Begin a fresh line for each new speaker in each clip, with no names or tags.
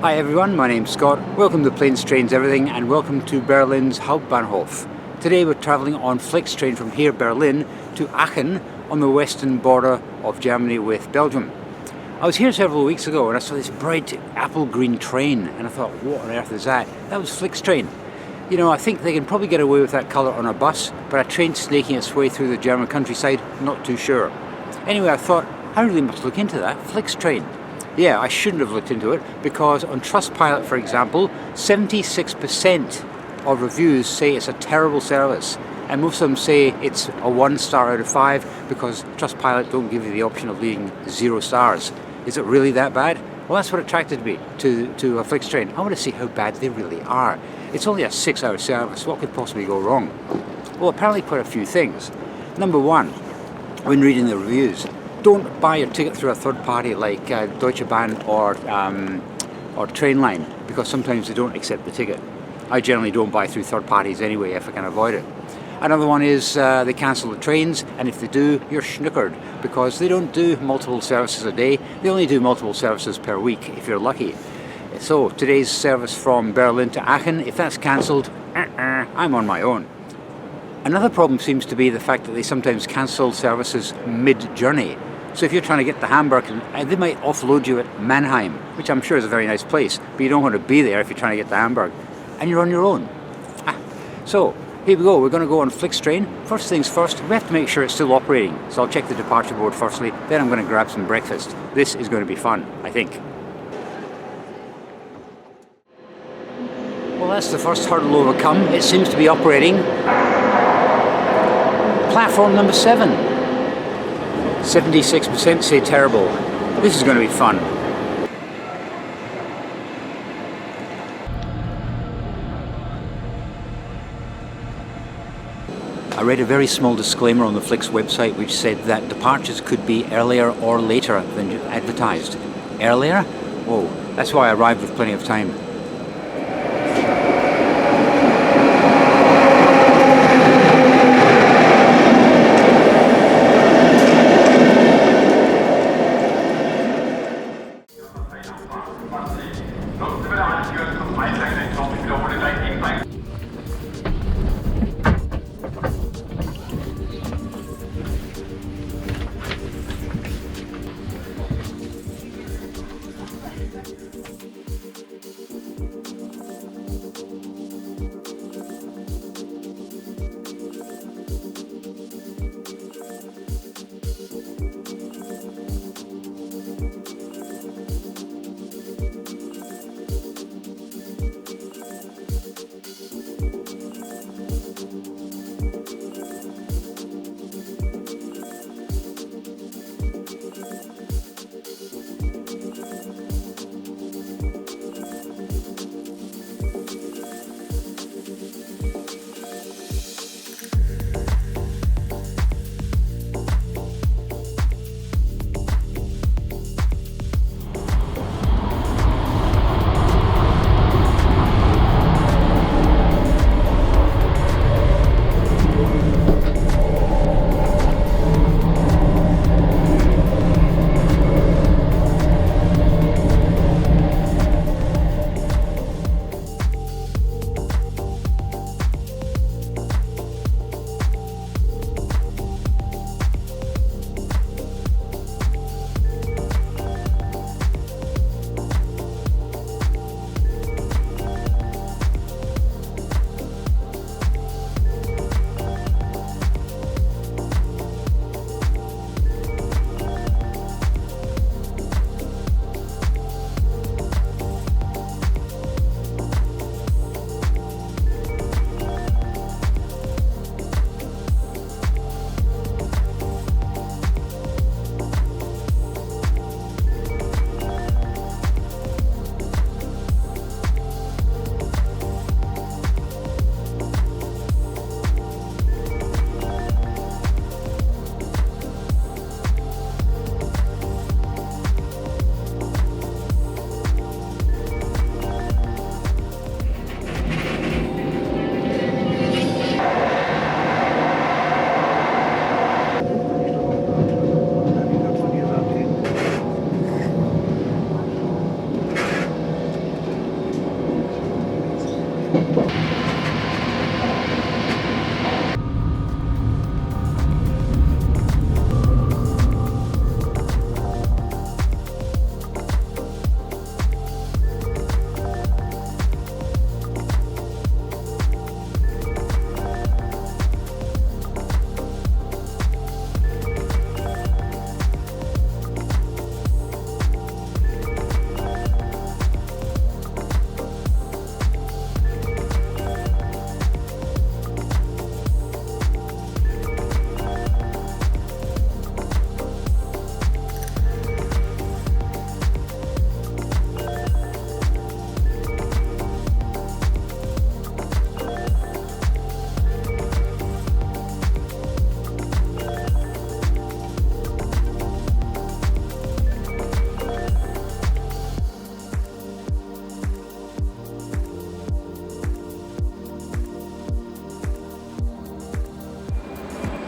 Hi everyone, my name's Scott. Welcome to Planes, Trains, Everything, and welcome to Berlin's Hauptbahnhof. Today we're travelling on Flixtrain from here, Berlin, to Aachen on the western border of Germany with Belgium. I was here several weeks ago and I saw this bright apple green train and I thought, what on earth is that? That was Flixtrain. You know, I think they can probably get away with that colour on a bus, but a train snaking its way through the German countryside, not too sure. Anyway, I thought, I really must look into that, Flixtrain. Yeah, I shouldn't have looked into it because on TrustPilot, for example, 76% of reviews say it's a terrible service, and most of them say it's a 1 star out of 5 because TrustPilot don't give you the option of leaving 0 stars. Is it really that bad? Well, that's what attracted me to a Flixtrain. I want to see how bad they really are. It's only a 6-hour service. What could possibly go wrong? Well, apparently quite a few things. Number one, when reading the reviews, don't buy your ticket through a third party like Deutsche Bahn or Trainline, because sometimes they don't accept the ticket. I generally don't buy through third parties anyway if I can avoid it. Another one is they cancel the trains, and if they do, you're snookered because they don't do multiple services a day. They only do multiple services per week if you're lucky. So today's service from Berlin to Aachen, if that's cancelled, I'm on my own. Another problem seems to be the fact that they sometimes cancel services mid-journey. So if you're trying to get to Hamburg, they might offload you at Mannheim, which I'm sure is a very nice place, but you don't want to be there if you're trying to get to Hamburg, and you're on your own. So here we go, we're going to go on Flixtrain. First things first, we have to make sure it's still operating. So I'll check the departure board firstly, then I'm going to grab some breakfast. This is going to be fun, I think. Well, that's the first hurdle overcome. It seems to be operating. Platform number 7. 76% say terrible. This is going to be fun. I read a very small disclaimer on the Flix website which said that departures could be earlier or later than advertised. Earlier? Whoa, that's why I arrived with plenty of time.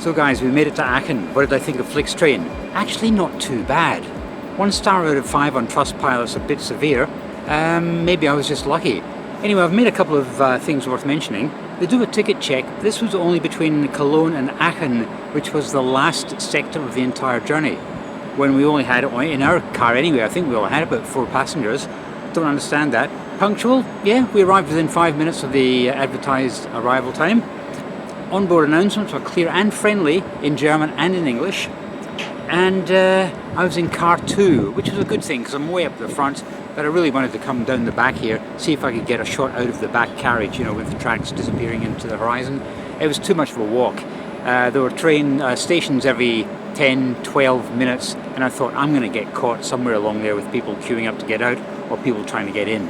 So guys, we made it to Aachen. What did I think of Flixtrain? Actually not too bad. 1 star out of 5 on TrustPilot's a bit severe. Maybe I was just lucky. Anyway, I've made a couple of things worth mentioning. They do a ticket check. This was only between Cologne and Aachen, which was the last sector of the entire journey. When we only had, in our car anyway, I think we only had about 4 passengers. Don't understand that. Punctual? Yeah, we arrived within 5 minutes of the advertised arrival time. Onboard announcements were clear and friendly in German and in English. And I was in car 2, which was a good thing because I'm way up the front, but I really wanted to come down the back here, see if I could get a shot out of the back carriage, you know, with the tracks disappearing into the horizon. It was too much of a walk. There were train stations every 10, 12 minutes, and I thought I'm going to get caught somewhere along there with people queuing up to get out or people trying to get in.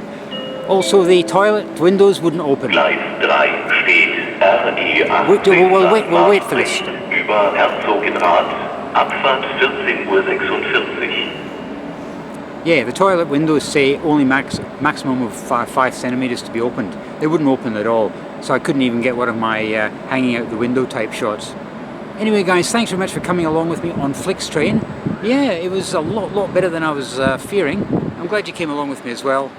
Also, the toilet windows wouldn't open. We'll wait for this. Yeah, the toilet windows say only maximum of 5 centimeters to be opened. They wouldn't open at all, so I couldn't even get one of my hanging out the window type shots. Anyway guys, thanks very much for coming along with me on Flixtrain. Yeah, it was a lot better than I was fearing. I'm glad you came along with me as well,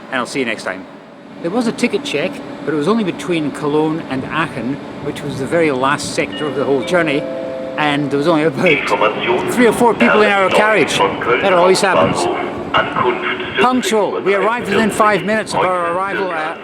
and I'll see you next time. There was a ticket check, but it was only between Cologne and Aachen, which was the very last sector of the whole journey, and there was only about 3 or 4 people in our carriage. That always happens. Punctual. We arrived within 5 minutes of our arrival at